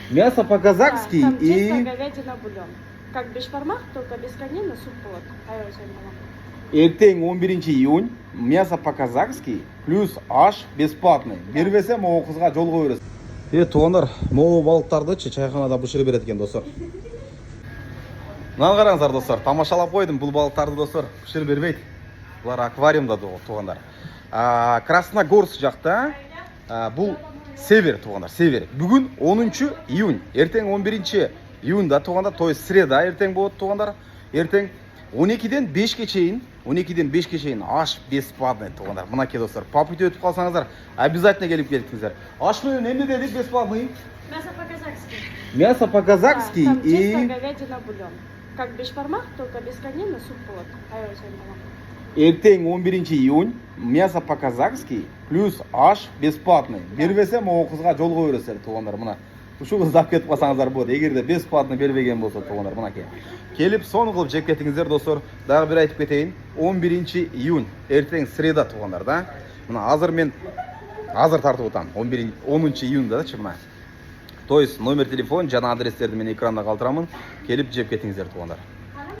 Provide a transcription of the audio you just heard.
Мясо по-казахски Там чисто и говядина бульон. Как бешбармак, только без конины суп вот. ертең 11 июнь мясо по-казахски плюс аш бесплатный. Бербесем о қызға жол қой бересің. Туғандар, моу балықтарды чайханада бушыра береді екен достар. Мынаны қараңыздар достар, тамашалап қойдым бұл балықтарды достар, бушыра бермейді. Бұлар аквариумда туғандар. Красногорск жақта бұл север туғандар, север. Бүгін 10 июнь, ертең 11 июньда туғандар, то есть среда ертең болады туғандар. Ертең 12-ден 5-ке шейін аш бесплатный туғандар. Мынаке достар, попыт өтіп қалсаңыздар, обязательно келіп келдіңіздер. Аш менен эмне дедик бесплатный? Мясо по-казахски. Мясо по-казахски Там чисто и говядина бульон. Как бешбармак, только без конины суп вот. ертең 11 июнь мясо по-казахски плюс аш бесплатный. Бербесем о қызға жол қой бересіздер туғандар. Мына ушул қызды алып кетіп қалсаңыздар болады. Егер де бесплатный бербеген болса туғандар, мынаке. Келіп соны қылып жеп кетіңіздер достар. Дағы бір айтып кетейін. 11 июнь ертең среда туғандар да. Мына азыр тартып отам. 10 июньда да мына. То есть номер телефон, жаңа адрестерді мен экранда қалдырамын. Келіп жеп кетіңіздер туғандар.